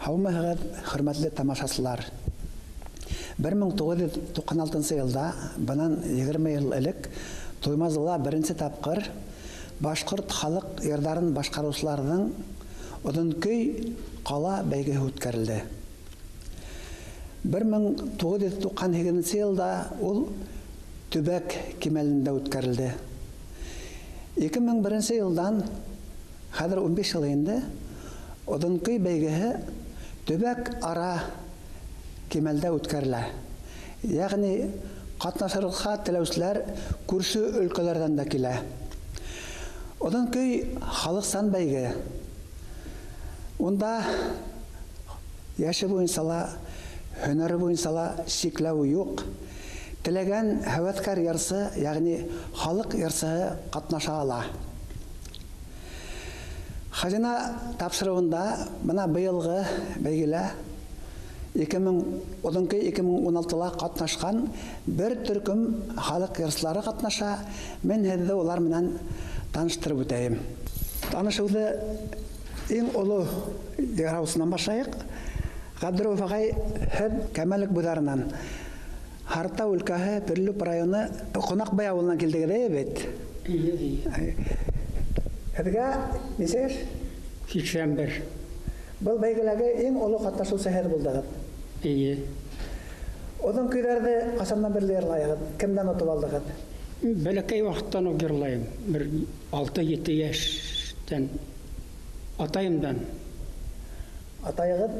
Һаумыһығыҙ, хөрмәтле тамашасылар. 1996 елда, бынан 20 ел элек, Туймазыла беренче тапкыр башкорт халык йырдарын башкаручыларның Удынкөй кала бәйгеһе үткәрелде. 1998 елда ул Төбәк кимәлендә үткәрелде. 2001 елдан, хәзер 15 ел инде, Удынкөй бәйгеһе Төбәк ара кимәлдә үткәрелә. Ягъни катнашырга теләүчеләр күрше өлкәләрдән дә килә. Удынкөй халыксан бәйге. Унда яше буенча, һөнәре буенча шикләү юк. Теләгән һәвәскәр ярсы, ягъни халык ярсыһы катнаша ала. Хазина тапшыруында бына быелгы бәйгелә 2016 катнашкан бер төркем халык ярсылары катнаша. Мен һеҙҙе улар менән таныштырып үтәйем. Танышыуҙы иң оло яраусынан башлайыҡ. Ғабдырауф ағай, һеҙ Кәмәлек буйҙарынан, Һарта өлкәһе, Пөрлөп районы, Ҡунаҡбай ауылынан килдегеҙ бит? Һеҙгә нисә йәш? 81. Был бәйгеләге иң оло ҡатнашыусы һеҙ булдығыҙ. Удынкөйҙәрҙе ҡасандан бирле йырлайһығыҙ? Кемдән отоп алдығыҙ? Бәләкәй ваҡыттан уҡ йырлайым. Бер 6-7 йәштән. Атайымдан. Атайығыҙ?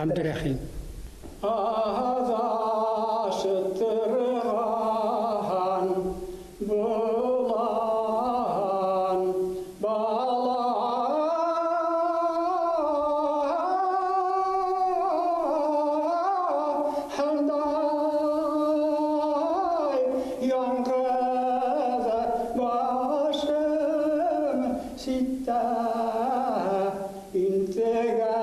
Абдрахим. Аҙашыттырған булан баландай яңғыҙы башым ситтә интегә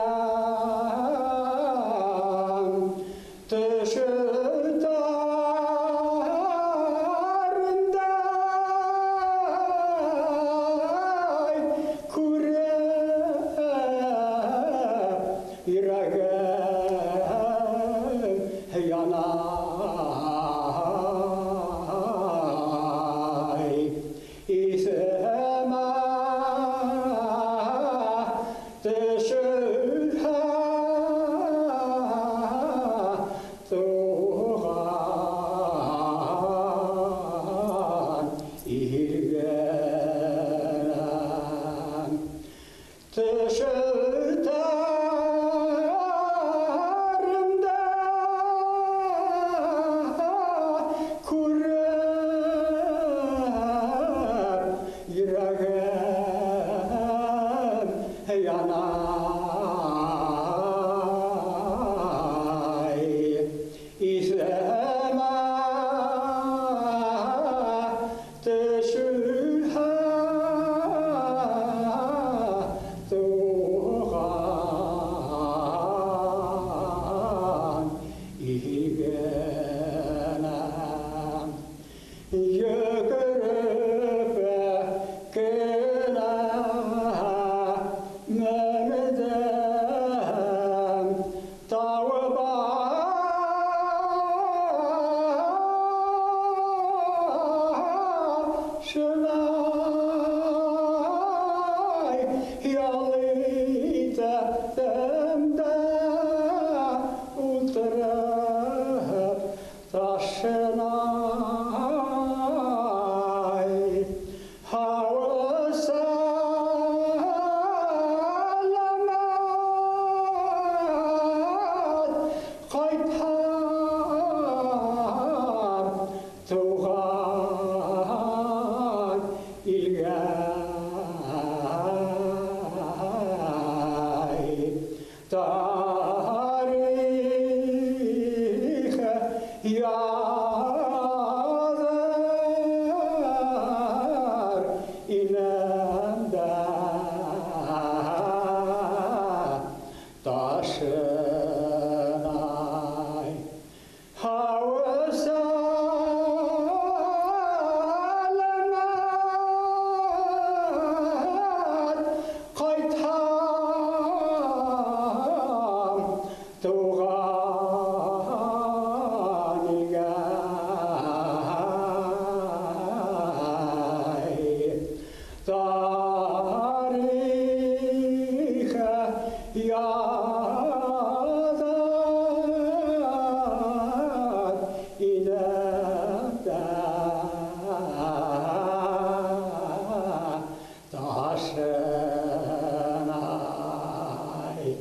ай.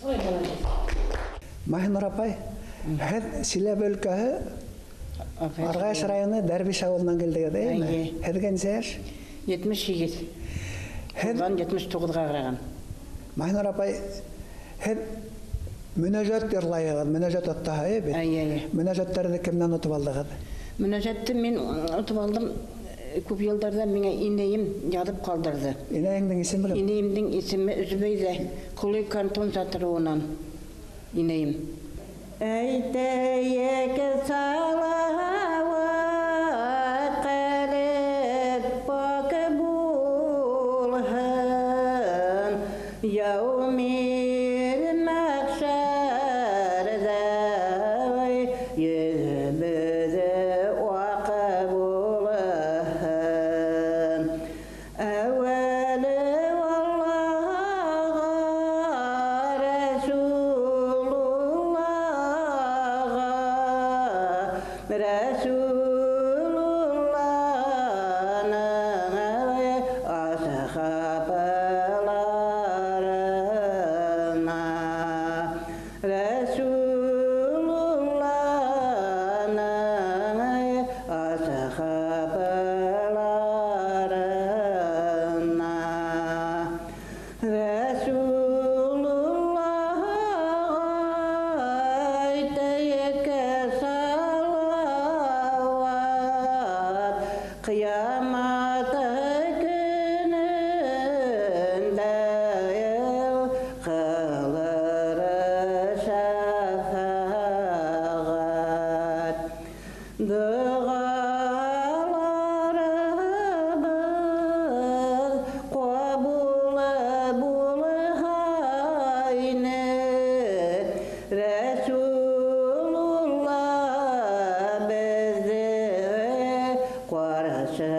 Ой, молодец. Махинур апай, һәд Силәбе өлкәһе Аргаш районы Дәрбиш авылынан килдегез, әйме? Һәдгән сәяш? 78. Һәд 79-га караган. Махинур апай, һәд мөнәҗәт йырлайыгыз, мөнәҗәт аттаһы бит. Мөнәҗәтләрне кемнән отып алдыгыз? Мөнәҗәтте мен отып алдым. Күп елдарда миңа инәем язып калдырды. Инәеңнең исеме кем? Инәемнең исеме Зүбәйдә, Кулый кантон Сатыруынан. Инәем. Әйтәйек салават калып пакы булһын, яумир мәхшәрдә йөзебезе вакы булһын. Әүвәле Аллаһка, Рәсулуллаһның асхабыларына, Рәсулуллаһның асхабыларына, Кыямат көнендә кылыр шафаат. Дугаларыбыз кабул булһайны, Рәсулуллаһ безне каршы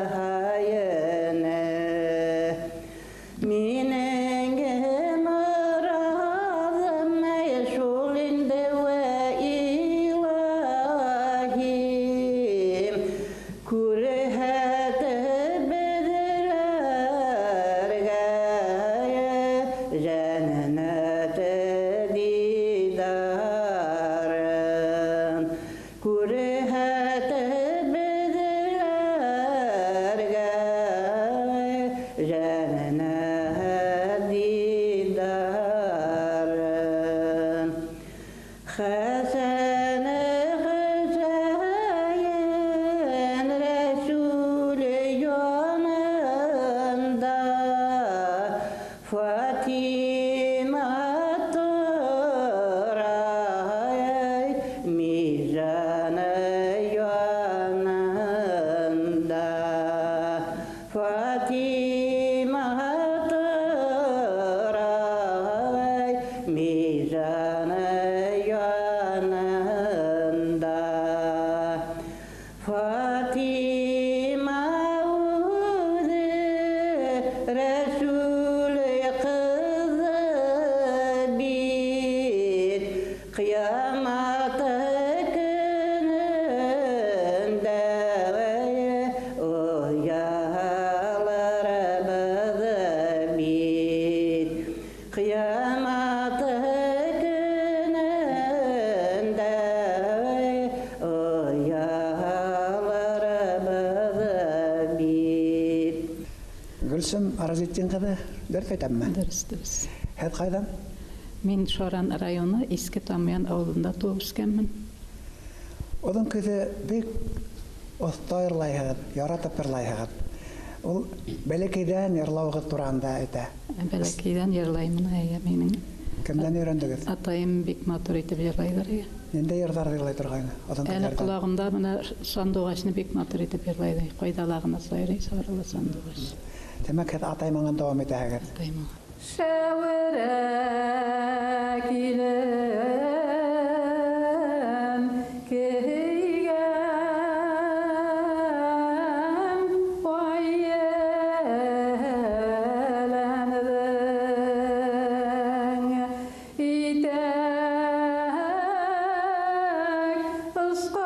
алһайны. Минең мурадым шул инде вә илаһим, күрһәтеп беҙләргә җәннәт дидарын. Күрһәтеп беҙләргә җәннәт дидарын. Хәсән Хөсәйен Рәсүл янында, Фатима тора мизаны янында, Фатима тора мизаны янында, Фатима үҙе Рәсүл ҡыҙы бит, ҡиямат көнөндә оялырбыҙ бит. Ҡиямат көнөндә оялырбыҙ бит. Гөлсем Аразетдин кызы, дөрес әйтәмме? Дөрес. Һәд кайдан? Мин Шаран районы Иске Тамян ауылында туып үскәнмен. Оҙон көҙө бик оҫта йырлайһығыҙ, яратып йырлайһығыҙ. Ул бәләкәйҙән йырлауығыҙ тураһында әйтә. Бәләкәйҙән йырлаймын, минең Кемдән өйрәндегеҙ? атайым бик матур итеп йырлайҙыр. Ниндәй йырҙарҙы йырлай торғайны? Оҙон Әле көҙҙәрҙән. ҡолағымда бына сандуғашны бик матур итеп йырлайҙыр. Ҡайҙа ғына сайрай сарылы сандуғаш. Демәк, һеҙ атай маңан дауам итәһегеҙ. Атайым. Шәүәрә килен кейгән айеләнең итәк ысҡайлары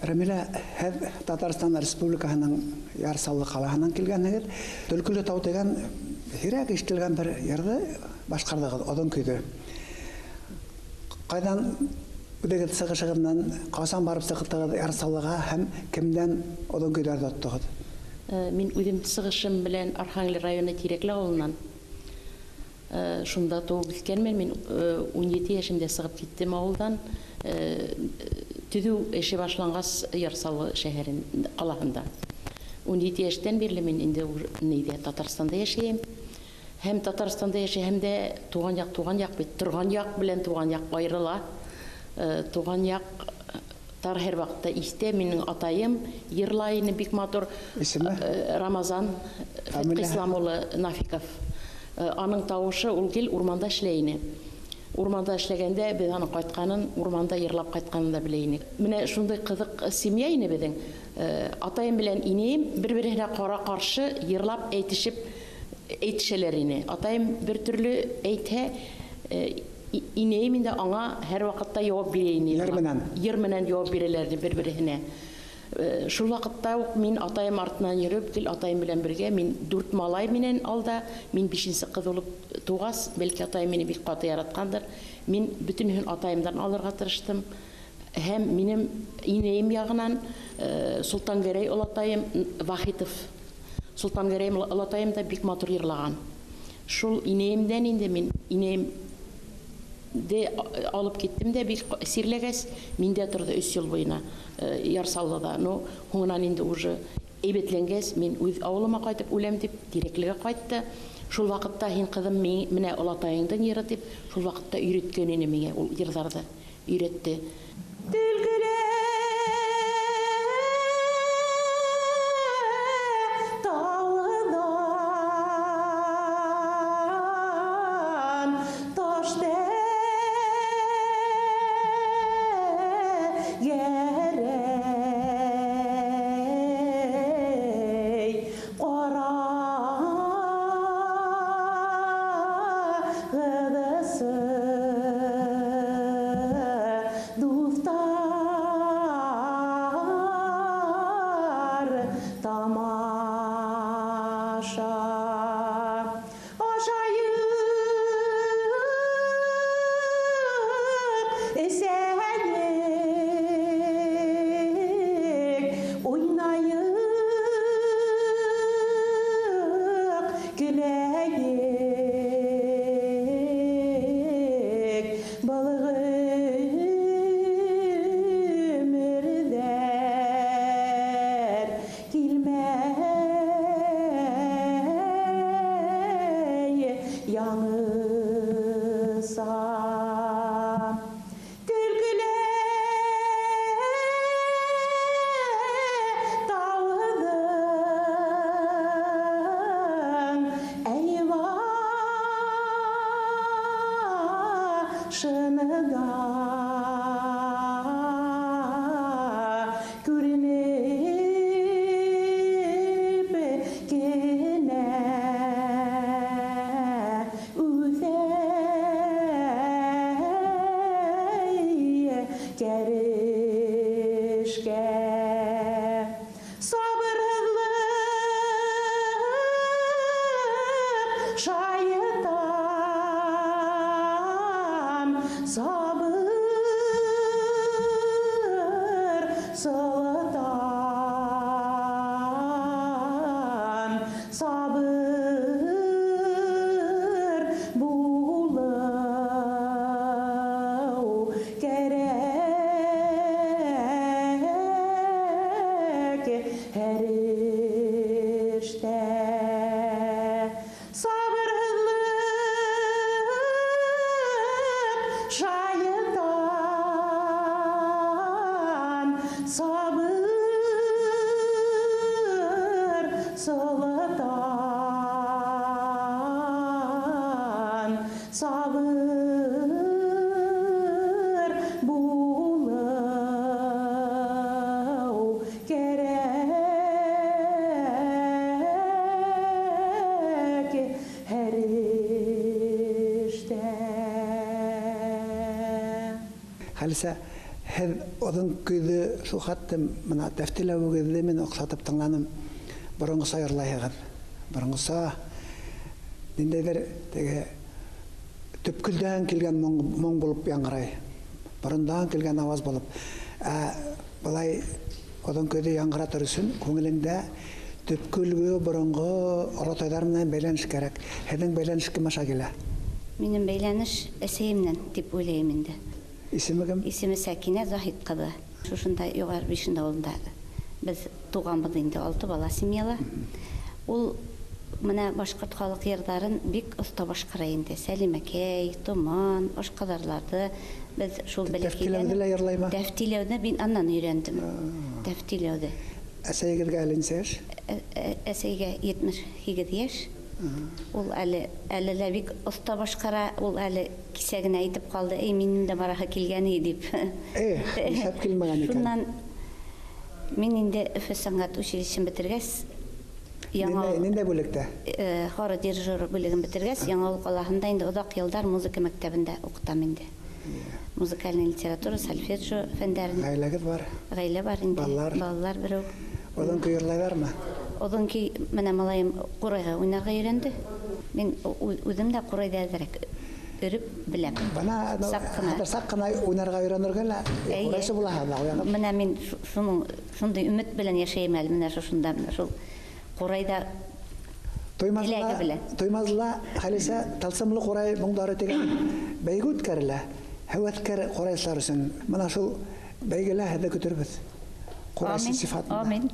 Рамила, һәр Татарстан Республикаһының Ярсаллы ҡалаһынан килгәнһегеҙ. Төлкөлө тау дигән һирәк ишетелгән бер йырҙы башҡарҙығыҙ, оҙон көйҙө. Ҡайҙан үҙегеҙ сығышығыҙҙан, ҡасан барып сығыттығыҙ Ярсаллыға һәм кемдән оҙон көйҙәрҙе оттығыҙ? Мин үҙем сығышым белән Архангель районы Тирәкле ауылынан. Шунда тыуып үҫкәнмен. Мин 17 йәшемдә сығып киттем ауылдан. Төҙөү эше башланғас Ярсаллы шәһәрен ҡалаһында. 17 йәштән бирле мин инде Татарстанда йәшәйем. Һәм Татарстанда йәшәй, һәм дә туған яҡ бит. Торған яҡ белән туған яҡ айырыла. Туған яҡ һәр ваҡытта истә. Минең атайым йырлай ине бик матур. Исеме? Рамазан Фәтҡислам улы Нафиков. Аның тауышы ул гел урманда эшләй ине. Урманда эшләгәндә беҙ аның ҡайтҡанын, урманда йырлап ҡайтҡанын да белә инек. Менә шундай ҡыҙыҡ семья ине беҙҙең. Атайым белән инәйем бер-береһенә ҡара-ҡаршы йырлап әйтешәләр ине. Атайым бер төрлө әйтһә, инәйем инде аңа һәр ваҡытта яуап бирә ине. Йыр менән яуап бирәләр бер-береһенә. Шул ваҡытта уҡ мин атайым артынан йөрөп, атайым белән бергә, мин 4 малай менән алда, мин 5-нсе ҡыҙ булып туғас, бәлки атайым мине бик ҡаты яратҡандыр. Мин бөтөнһөн атайымдан алырға тырыштым. Һәм минем инәйем яғынан Солтангәрәй олатайым Вахитов. Солтангәрәй олатайым да бик матур йырлаған. Шул инәйемдән инде мин алып киттем дә бик сирләгәс, миндә торҙо 3 йыл буйына Ярсаллыда. Һуңынан инде уже әйбәтләнгәс, мин үҙ ауылыма ҡайтып үләм дип, Тирәклегә ҡайтты. Шул ваҡытта һин ҡыҙым менә олатайыңдың йыры дип, шул ваҡытта өйрәткән ине миңә, ул йырҙарҙы өйрәтте. сылытан сабыр булау керек һәрештә. Халиса, һеҙ оҙон көйҙө шул хаттым мына тәфтиләүегеҙҙе мин оҡсатып тыңланым. Боронғоса йырлайһығыҙ. Боронғоса ниндәйҙер теге төпкөлдән килгән моң булып яңғырай. Борондан килгән аваз булып. Былай оҙон көйҙө яңғыратыр өсөн күңелеңдә төпкөлгө боронғо олатайҙар менән бәйләнеш кәрәк. Һеҙҙең бәйләнеш кем аша килә? Минем бәйләнеш әсәйемнән дип уйлайым инде. Исеме кем? Исеме Сәкинә Заһит ҡыҙы. Шушында юғары 5 ауылында без туғанбыҙ инде, 6 бала семьяла. Ул менә башҡорт халыҡ йырҙарын бик оҫта башҡара инде. Сәлимәкәй, Томан, башҡаларларҙы без шул Тәфтиләүҙе лә йырлаймы? Тәфтиләүҙе мин аннан өйрәндем. Тәфтиләүҙе. Әсәйегеҙгә әле нисә йәш? Әсәйгә 78 йәш. Ул әле лә бик оҫта башҡара, ул әле кисә генә әйтеп ҡалды, минең дә бараһы килгәне дип. Ишәп килмәгән икән. Шуннан мин инде Өфө сәнғәт училищен бетергәс, Ниндәй бүлектә? Хора дирижер бүлеген бетергәс, Яңауыл ҡалаһында инде оҙаҡ йылдар музыка мәктәбендә уҡытам инде. Музыкальный литература, сольфеджио фәндәрен. Ғаиләгеҙ бар? Ғаилә бар инде. Балалар берәү. Оҙон көй йырлайҙармы? Оҙон көй менә малайым ҡурайға уйнарға өйрәнде. Мин үҙем дә ҡурайҙа әҙерәк өрөп беләм. Бана саҡ ҡына уйнарға өйрәнергә лә ҡурайсы булаһығыҙ. Менә мин шундай өмөт белән йәшәйем әле, менә шушында, шул ҡурайҙа теләге белән. Туймазла Халиса тылсымлы ҡурай моңдары тигән бәйге үткәрелә. Һәүәҫкәр ҡурайсылар өсөн. Бына шул бәйгелә һеҙҙе көтөрбөҙ. Ҡурайсы сифатында. Амин.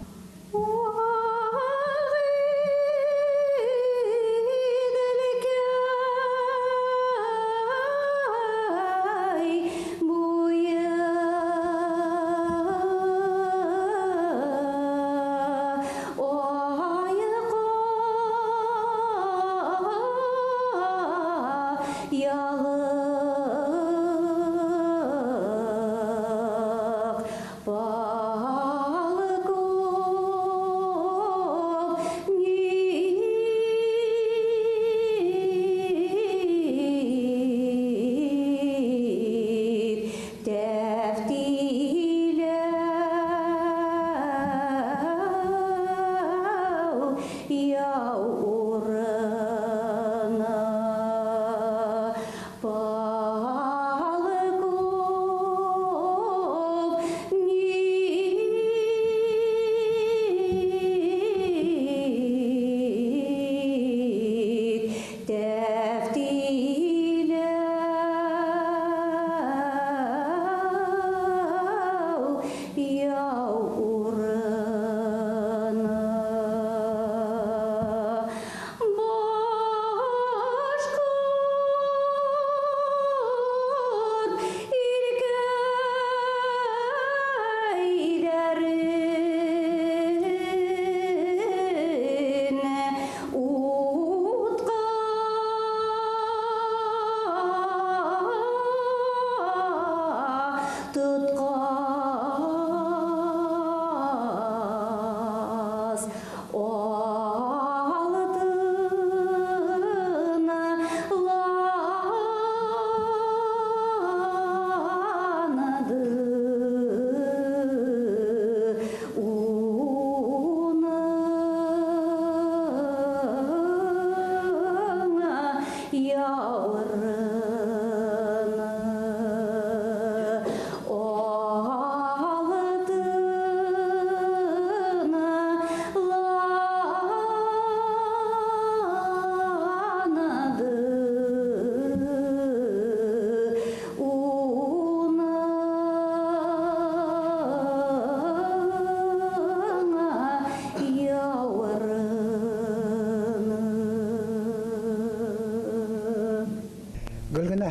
Гөлгенә,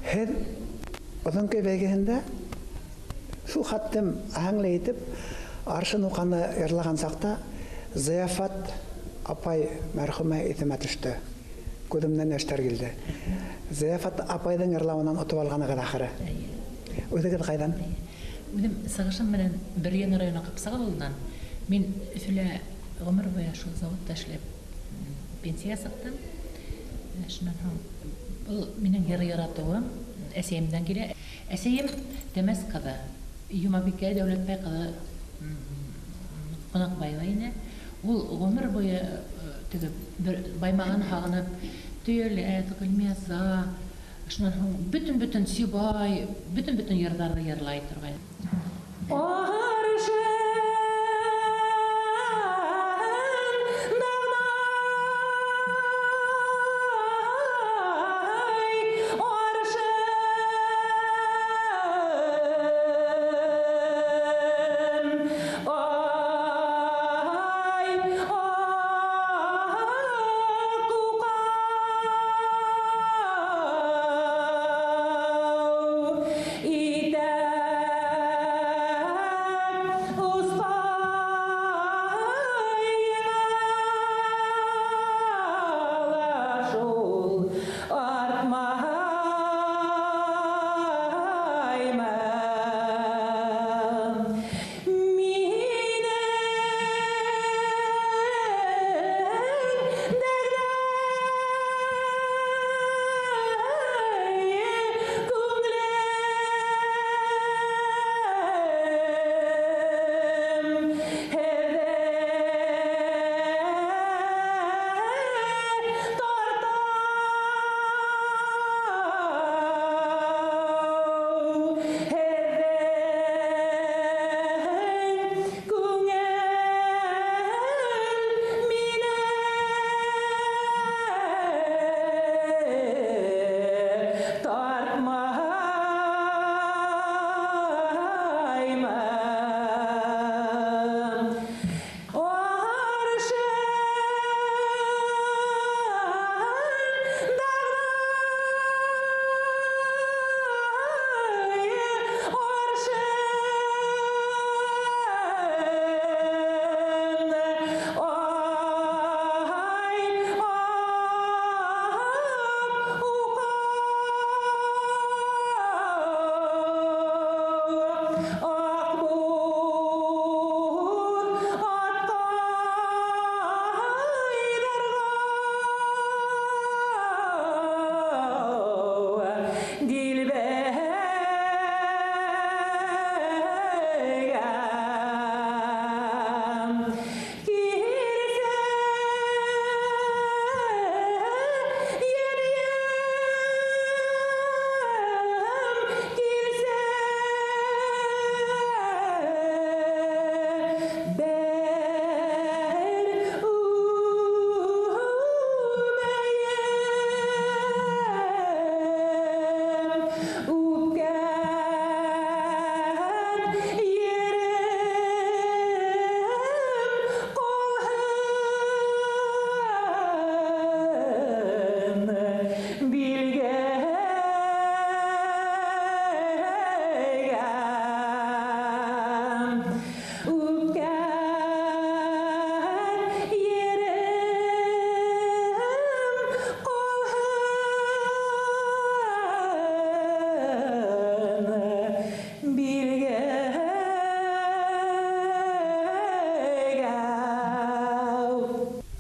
һеҙ оҙон көй бәйгеһендә шул хаттым аһәңле итеп аршын уҡаны йырлаған саҡта Зияфат апай мәрхүмә исемә төште. Күҙемнән яшьтәр килде. Зияфат апайдың йырлауынан отып алғанығыҙ ахыры. Үҙегеҙ ҡайҙан? Үҙем сығышым менән Бөрйән районы Ҡапсағ ауылынан. Мин Өфөлә ғүмер буйы шул заводта эшләп пенсияға сыҡтым. Шунан һуң был минең йыр яратыуым әсәйемдән килә. Әсәйем Тәмәс ҡыҙы, Юмабикә Дәүләтбай ҡыҙы Ҡунаҡбаева ине. Ул ғүмер буйы баймаған һағынып, Төйәләт, Гөлмяза, шунан һуң бөтөн Сибай, бөтөн йырҙарҙы йырлай торғай.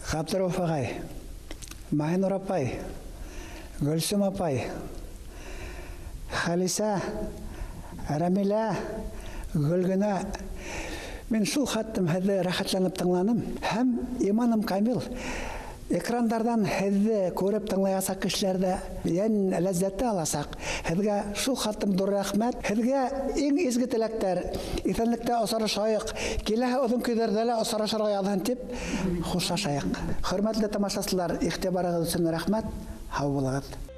Ғабдырауф ағай, Маһинур апай, Гөлсүм апай, Халиса, Рәмилә, Гөлгөнә. Мен шул хаттым һеҙҙе рәхәтләнеп тыңланым. Һәм иманым камил. Экрандардан һеҙҙе күреп тыңлаясаҡ кешеләрҙә йән ләззәте аласаҡ. Һеҙгә шул хаттым ҙур рәхмәт. Һеҙгә иң изге теләктәр, иҫәнлектә осрашайыҡ, киләһе оҙон көйҙәрҙә лә осрашырға яҙһын тип хушлашайыҡ. Хөрмәтле тамашасылар, иғтибарығыҙ өсөн рәхмәт. Һау булығыҙ.